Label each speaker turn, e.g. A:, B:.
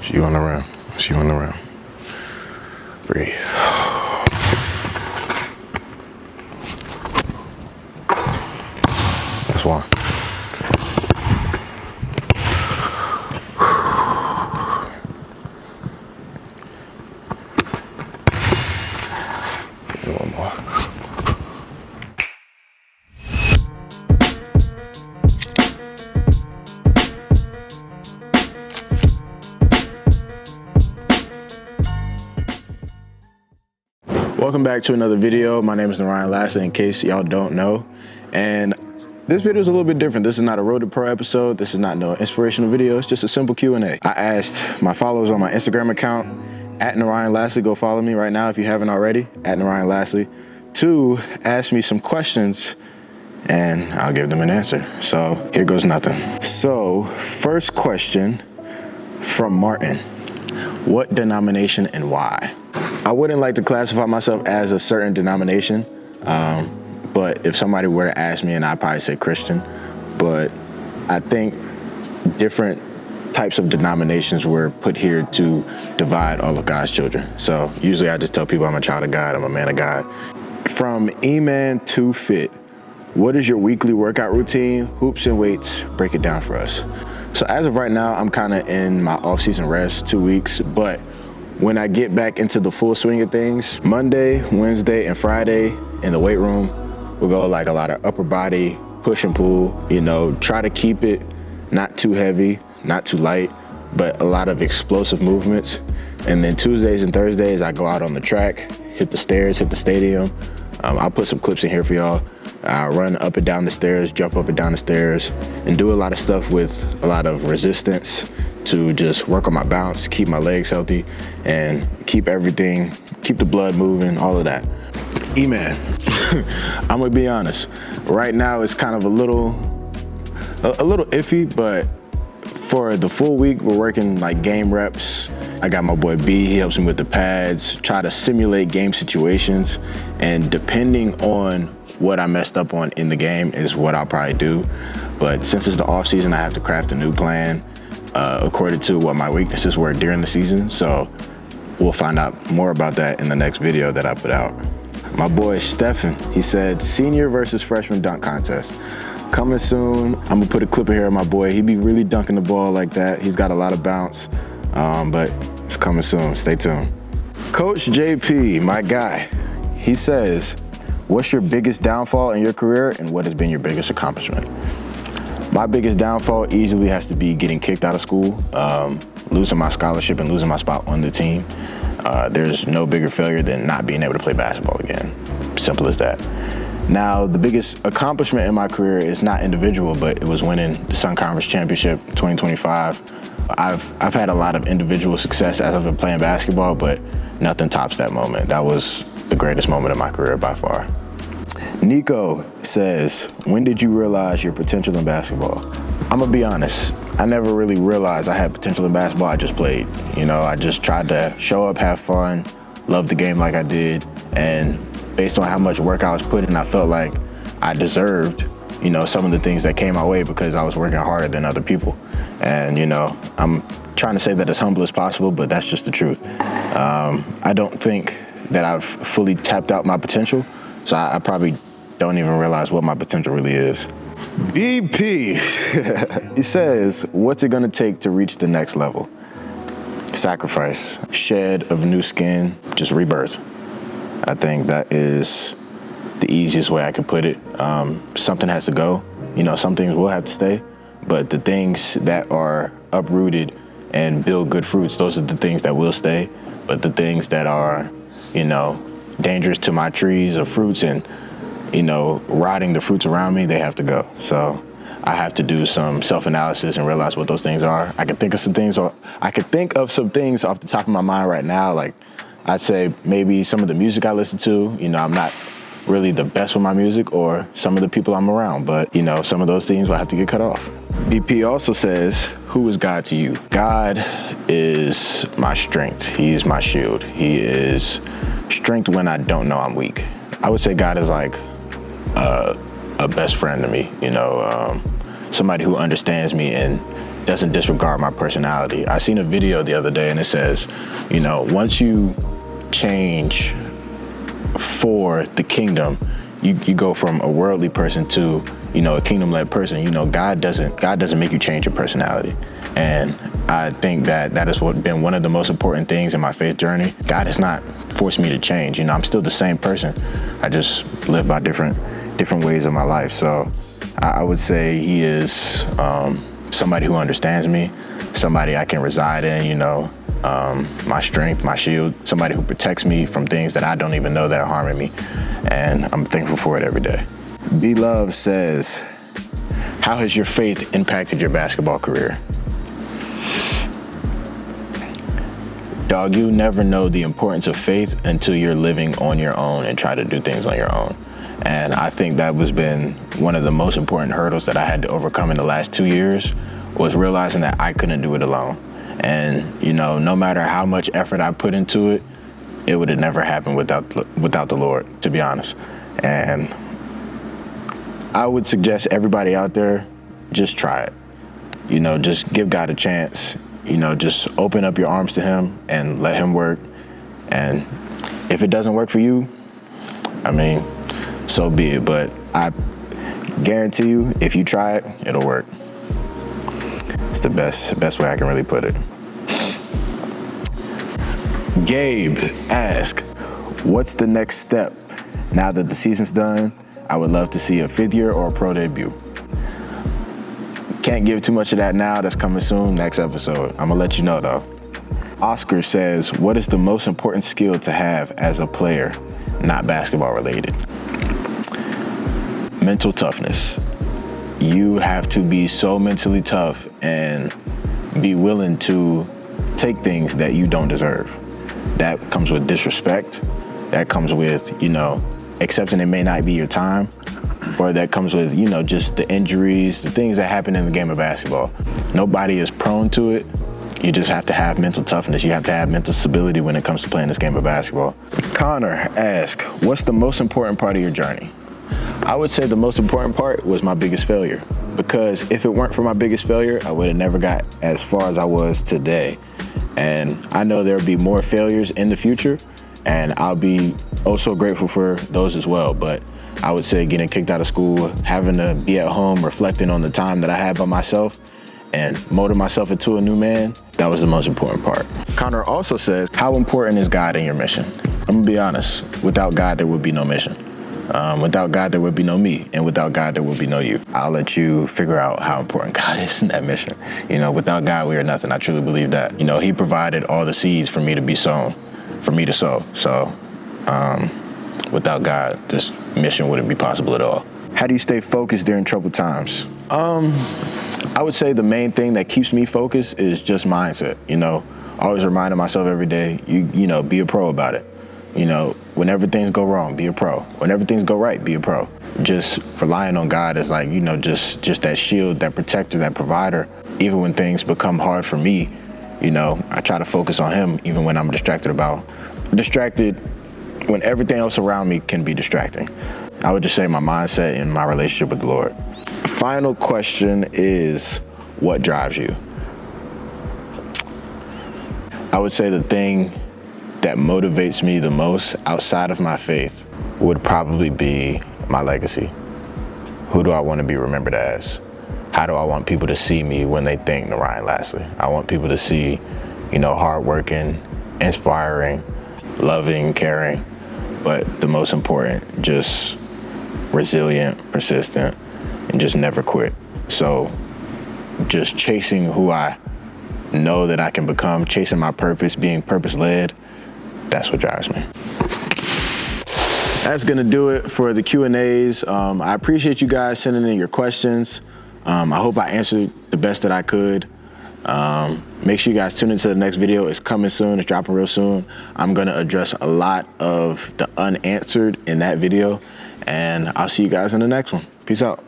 A: See you on the round. See you on the round. Breathe. That's one. One more. Welcome back to another video. My name is noryenlasley, in case y'all don't know. And this video is a little bit different. This is not a Road to Pro episode. This is not no inspirational video. It's just a simple Q&A. I asked my followers on my Instagram account, @noryenlasley, go follow me right now if you haven't already, @noryenlasley, to ask me some questions and I'll give them an answer. So here goes nothing. So first question from Martin. What denomination and why? I wouldn't like to classify myself as a certain denomination, but if somebody were to ask me, and I'd probably say Christian, but I think different types of denominations were put here to divide all of God's children. So usually I just tell people I'm a child of God, I'm a man of God. From E-Man to Fit, what is your weekly workout routine, hoops and weights? Break it down for us. So as of right now, I'm kind of in my off-season rest, 2 weeks, but when I get back into the full swing of things, Monday, Wednesday, and Friday in the weight room, we'll go like a lot of upper body, push and pull, try to keep it not too heavy, not too light, but a lot of explosive movements. And then Tuesdays and Thursdays, I go out on the track, hit the stairs, hit the stadium. I'll put some clips in here for y'all. I run up and down the stairs, jump up and down the stairs, and do a lot of stuff with a lot of resistance to just work on my bounce, keep my legs healthy, and keep the blood moving, all of that. E-Man, I'm gonna be honest. Right now it's kind of a little iffy, but for the full week, we're working like game reps. I got my boy B, he helps me with the pads, try to simulate game situations, and depending on what I messed up on in the game is what I'll probably do. But since it's the off season, I have to craft a new plan according to what my weaknesses were during the season. So we'll find out more about that in the next video that I put out. My boy Stefan, he said senior versus freshman dunk contest. Coming soon. I'm gonna put a clip in here of my boy. He be really dunking the ball like that. He's got a lot of bounce, but it's coming soon. Stay tuned. Coach JP, my guy, he says, what's your biggest downfall in your career and what has been your biggest accomplishment? My biggest downfall easily has to be getting kicked out of school, losing my scholarship and losing my spot on the team. There's no bigger failure than not being able to play basketball again. Simple as that. Now, the biggest accomplishment in my career is not individual, but it was winning the Sun Conference Championship 2025. I've had a lot of individual success as I've been playing basketball, but nothing tops that moment. That was the greatest moment of my career by far. Nico says, when did you realize your potential in basketball? I'm gonna be honest, I never really realized I had potential in basketball. I just played. I just tried to show up, have fun, love the game like I did, and based on how much work I was putting in, I felt like I deserved, some of the things that came my way because I was working harder than other people. And, I'm trying to say that as humble as possible, but that's just the truth. I don't think that I've fully tapped out my potential, so I probably don't even realize what my potential really is. BP, he says, what's it gonna take to reach the next level? Sacrifice, shed of new skin, just rebirth. I think that is the easiest way I could put it. Something has to go. Some things will have to stay, but the things that are uprooted and build good fruits, those are the things that will stay. But the things that are, dangerous to my trees or fruits and, rotting the fruits around me, they have to go. So I have to do some self-analysis and realize what those things are. I can think of some things off the top of my mind right now. Like I'd say maybe some of the music I listen to, I'm not really the best with my music, or some of the people I'm around, but some of those things will have to get cut off. BP also says, who is God to you? God is my strength. He is my shield. He is strength when I don't know I'm weak. I would say God is like a best friend to me, somebody who understands me and doesn't disregard my personality. I seen a video the other day and it says, you know, once you change for the kingdom, you go from a worldly person to, you know, a kingdom-led person. You know, God doesn't make you change your personality. And I think that has been one of the most important things in my faith journey. God has not forced me to change. You know, I'm still the same person. I just live by different ways of my life. So I would say he is somebody who understands me, somebody I can reside in, you know, my strength, my shield, somebody who protects me from things that I don't even know that are harming me. And I'm thankful for it every day. B-Love says, how has your faith impacted your basketball career? Dog, you never know the importance of faith until you're living on your own and try to do things on your own. And I think that has been one of the most important hurdles that I had to overcome in the last 2 years, was realizing that I couldn't do it alone. And, you know, no matter how much effort I put into it, it would have never happened without the Lord, to be honest. And I would suggest everybody out there, just try it. You know, just give God a chance. You know, just open up your arms to him and let him work. And if it doesn't work for you, I mean, so be it. But I guarantee you, if you try it, it'll work. It's the best way I can really put it. Gabe asked, what's the next step? Now that the season's done, I would love to see a fifth year or a pro debut. Can't give too much of that now. That's coming soon, next episode. I'm gonna let you know though. Oscar says, what is the most important skill to have as a player, not basketball related? Mental toughness. You have to be so mentally tough and be willing to take things that you don't deserve. That comes with disrespect. That comes with, you know, accepting it may not be your time. Or that comes with, you know, just the injuries, the things that happen in the game of basketball. Nobody is prone to it. You just have to have mental toughness. You have to have mental stability when it comes to playing this game of basketball. Connor asked, what's the most important part of your journey? I would say the most important part was my biggest failure. Because if it weren't for my biggest failure, I would have never got as far as I was today. And I know there'll be more failures in the future, and I'll be oh so grateful for those as well. But I would say getting kicked out of school, having to be at home, reflecting on the time that I had by myself and molding myself into a new man, that was the most important part. Connor also says, how important is God in your mission? I'm gonna be honest, without God, there would be no mission. Without God, there would be no me, and without God, there would be no you. I'll let you figure out how important God is in that mission. You know, without God, we are nothing. I truly believe that. You know, he provided all the seeds for me to be sown, for me to sow. So, without God, this mission wouldn't be possible at all. How do you stay focused during troubled times? I would say the main thing that keeps me focused is just mindset. You know, always reminding myself every day, you know, be a pro about it. You know, whenever things go wrong, be a pro. Whenever things go right, be a pro. Just relying on God is like, you know, just that shield, that protector, that provider. Even when things become hard for me, you know, I try to focus on him even when I'm distracted when everything else around me can be distracting. I would just say my mindset and my relationship with the Lord. Final question is, what drives you? I would say the thing that motivates me the most outside of my faith would probably be my legacy. Who do I want to be remembered as? How do I want people to see me when they think noryenlasley? I want people to see, you know, hardworking, inspiring, loving, caring, but the most important, just resilient, persistent, and just never quit. So just chasing who I know that I can become, chasing my purpose, being purpose-led, that's what drives me. That's gonna do it for the Q&As. I appreciate you guys sending in your questions. I hope I answered the best that I could. Make sure you guys tune into the next video. It's coming soon, it's dropping real soon. I'm gonna address a lot of the unanswered in that video, and I'll see you guys in the next one. Peace out.